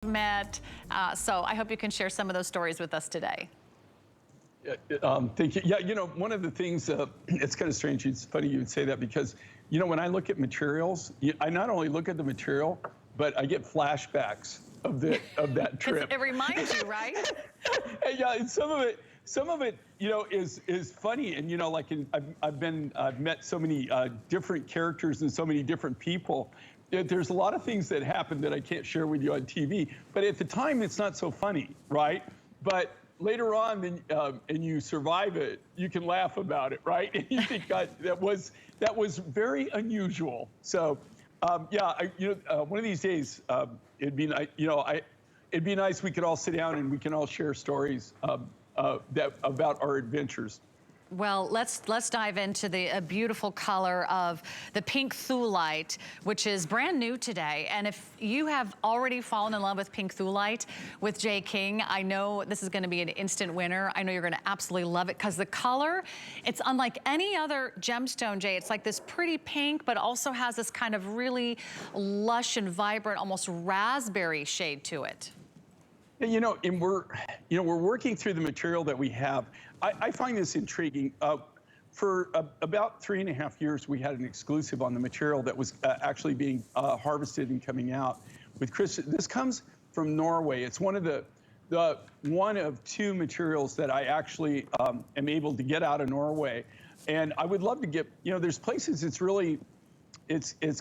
met. So I hope you can share some of those stories with us today. Thank you. Yeah, you know, one of the things, it's kind of strange, it's funny you would say that because, you know, when I look at materials, I not only look at the material, but I get flashbacks of that trip. It reminds you, right? Yeah, and some of it, you know, is funny, and you know, like I've met so many different characters and so many different people. There's a lot of things that happen that I can't share with you on TV, but at the time it's not so funny, right? But later on, and you survive it, you can laugh about it, right? And you think, God, that was very unusual. So, yeah, one of these days, it'd be nice, you know, it'd be nice we could all sit down and we can all share stories about our adventures. Well, let's dive into the beautiful color of the pink Thulite, which is brand new today. And if you have already fallen in love with pink Thulite with Jay King, I know this is going to be an instant winner. I know you're going to absolutely love it because the color, it's unlike any other gemstone, Jay. It's like this pretty pink, but also has this kind of really lush and vibrant, almost raspberry shade to it. You know, and we're working through the material that we have. I find this intriguing. For about 3.5 years, we had an exclusive on the material that was actually being harvested and coming out with Chris. This comes from Norway. It's one of two materials that I actually am able to get out of Norway. And I would love to get, you know, there's places it's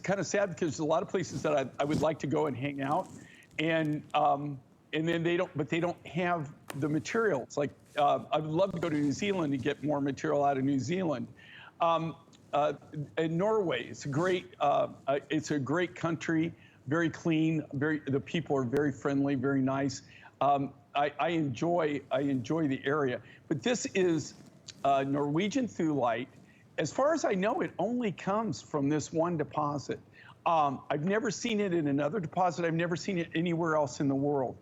kind of sad because there's a lot of places that I would like to go and hang out. And then they don't have the materials. Like, I would love to go to New Zealand and get more material out of New Zealand. And Norway, it's a great country, very clean, the people are very friendly, very nice. I enjoy the area. But this is Norwegian Thulite. As far as I know, it only comes from this one deposit. I've never seen it in another deposit. I've never seen it anywhere else in the world.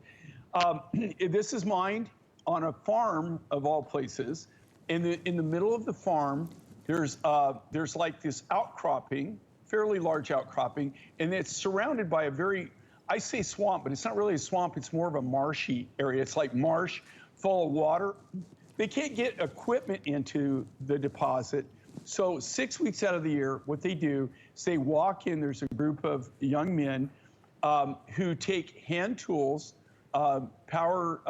This is mined on a farm of all places. In the middle of the farm, there's like this outcropping, fairly large outcropping, and it's surrounded by a I say swamp, but it's not really a swamp. It's more of a marshy area. It's like marsh full of water. They can't get equipment into the deposit. So 6 weeks out of the year, what they do is they walk in. There's a group of young men who take hand tools, power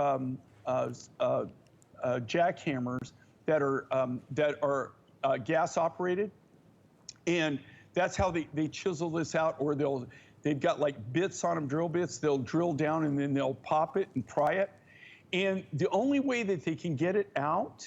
jackhammers that are gas operated, and that's how they chisel this out. Or they've got like bits on them, drill bits. They'll drill down and then they'll pop it and pry it. And the only way that they can get it out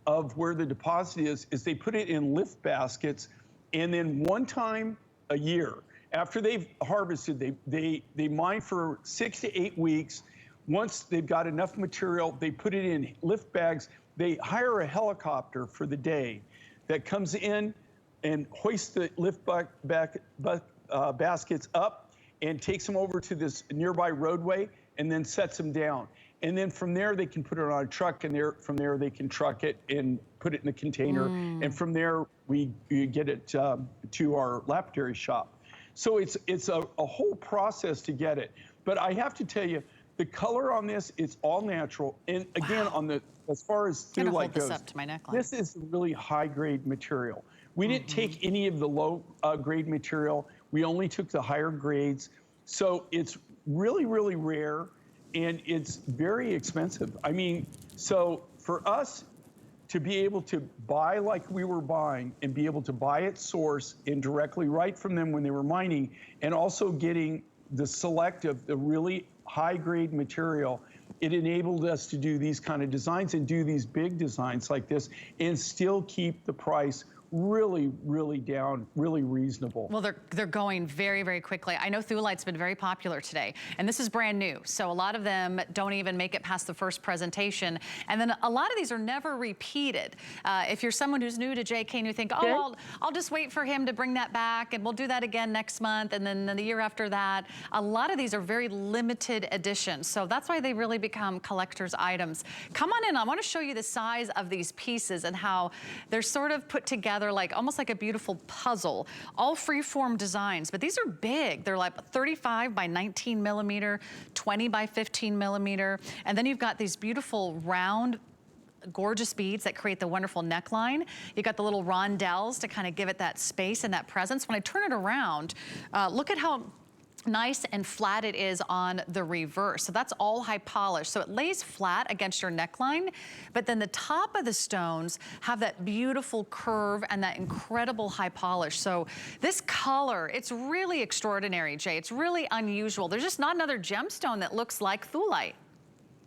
of where the deposit is they put it in lift baskets, and then one time a year, after they've harvested, they mine for 6 to 8 weeks. Once they've got enough material, they put it in lift bags. They hire a helicopter for the day that comes in and hoists the lift baskets up and takes them over to this nearby roadway and then sets them down. And then from there, they can put it on a truck, and from there, they can truck it and put it in a container. And from there, we get it to our lapidary shop. So it's a whole process to get it. But I have to tell you, the color on this is all natural. And again, as far as Thulite goes, this is really high-grade material. We didn't take any of the low-grade material. We only took the higher grades. So it's really, really rare, and it's very expensive. I mean, so for us to be able to buy like we were buying and be able to buy at source and directly right from them when they were mining, and also getting the selective, the really high-grade material, it enabled us to do these kind of designs and do these big designs like this and still keep the price really, really down, really reasonable. Well, they're going very, very quickly. I know Thulite's been very popular today, and this is brand new. So a lot of them don't even make it past the first presentation. And then a lot of these are never repeated. If you're someone who's new to JK and you think, oh, I'll just wait for him to bring that back and we'll do that again next month and then the year after that. A lot of these are very limited editions. So that's why they really become collector's items. Come on in, I wanna show you the size of these pieces and how they're sort of put together together like almost like a beautiful puzzle. All freeform designs, but these are big. They're like 35 by 19 millimeter, 20 by 15 millimeter. And then you've got these beautiful round, gorgeous beads that create the wonderful neckline. You got the little rondelles to kind of give it that space and that presence. When I turn it around, look at how nice and flat it is on the reverse. So that's all high polish. So it lays flat against your neckline, but then the top of the stones have that beautiful curve and that incredible high polish. So this color, it's really extraordinary, Jay. It's really unusual. There's just not another gemstone that looks like Thulite.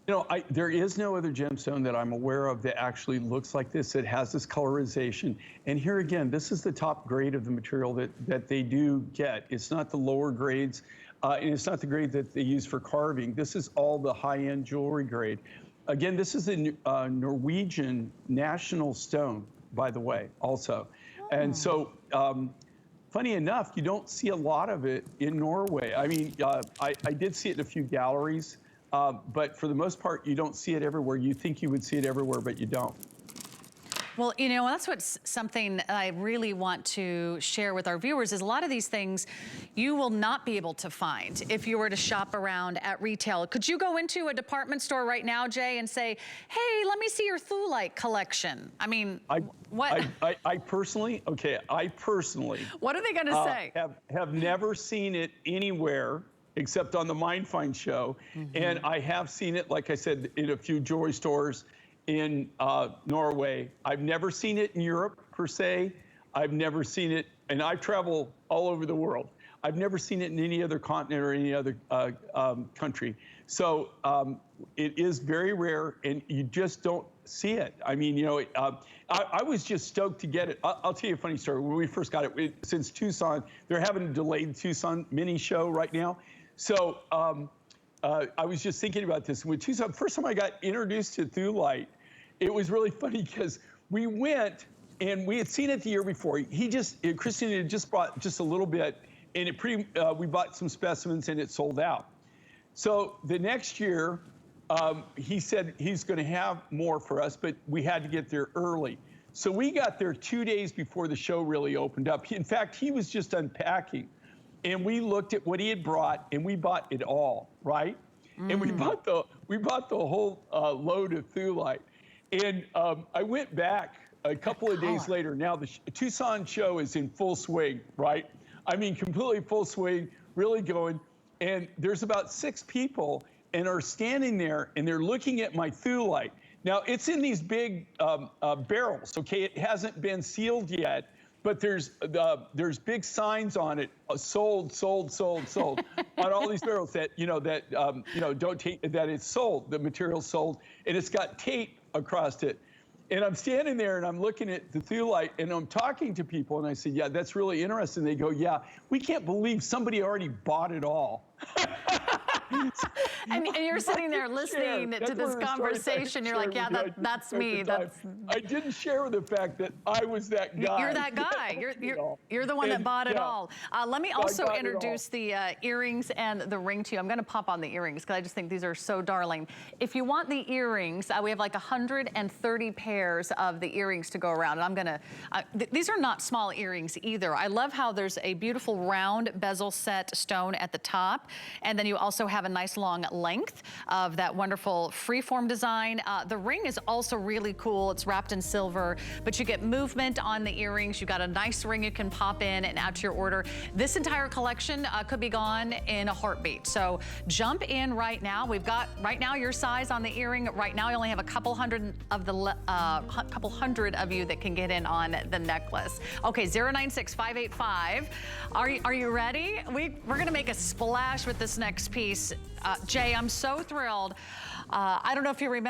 You know, there is no other gemstone that I'm aware of that actually looks like this. It has this colorization. And here again, this is the top grade of the material that they do get. It's not the lower grades, and it's not the grade that they use for carving. This is all the high-end jewelry grade. Again, this is the Norwegian national stone, by the way, also. Oh. And so, funny enough, you don't see a lot of it in Norway. I mean, I did see it in a few galleries. But for the most part, you don't see it everywhere. You think you would see it everywhere, but you don't. Well, you know, that's what's something I really want to share with our viewers is a lot of these things you will not be able to find if you were to shop around at retail. Could you go into a department store right now, Jay, and say, hey, let me see your Thulite collection? I mean, what? I personally, What are they going to say? Have never seen it anywhere except on the Mind Find show. Mm-hmm. And I have seen it, like I said, in a few jewelry stores in Norway. I've never seen it in Europe, per se. I've never seen it, and I travel all over the world. I've never seen it in any other continent or any other country. So it is very rare, and you just don't see it. I mean, you know, I was just stoked to get it. I'll tell you a funny story. When we first got it, since Tucson, they're having a delayed Tucson mini show right now. So I was just thinking about this. With Tucson, first time I got introduced to Thulite, it was really funny because we went and we had seen it the year before. Christian had just bought just a little bit, and we bought some specimens and it sold out. So the next year, he said he's going to have more for us, but we had to get there early. So we got there 2 days before the show really opened up. In fact, he was just unpacking. And we looked at what he had brought, and we bought it all, right? Mm. And we bought the whole load of Thulite. And I went back a couple of days later. Now the Tucson show is in full swing, right? I mean, completely full swing, really going. And there's about 6 people, and are standing there, and they're looking at my Thulite. Now it's in these big barrels. Okay, it hasn't been sealed yet. But there's big signs on it, sold, sold, sold, sold, on all these barrels that don't take, that it's sold, the material's sold, and it's got tape across it. And I'm standing there and I'm looking at the Thulite and I'm talking to people and I said, yeah, that's really interesting. They go, yeah, we can't believe somebody already bought it all. And you're sitting there listening to this conversation. You're like, yeah, that's me. I didn't share the fact that I was that guy. You're that guy. You're the one that bought it all. Let me also introduce the earrings and the ring to you. I'm going to pop on the earrings because I just think these are so darling. If you want the earrings, we have like 130 pairs of the earrings to go around. And I'm going to, these are not small earrings either. I love how there's a beautiful round bezel set stone at the top. And then you also have a nice long length of that wonderful freeform design. The ring is also really cool. It's wrapped in silver, but you get movement on the earrings. You've got a nice ring you can pop in and add to your order. This entire collection could be gone in a heartbeat. So jump in right now. We've got right now your size on the earring. Right now, you only have a couple hundred of you that can get in on the necklace. Okay, 096-585. Are you ready? We're gonna make a splash with this next piece. Jay, I'm so thrilled. I don't know if you remember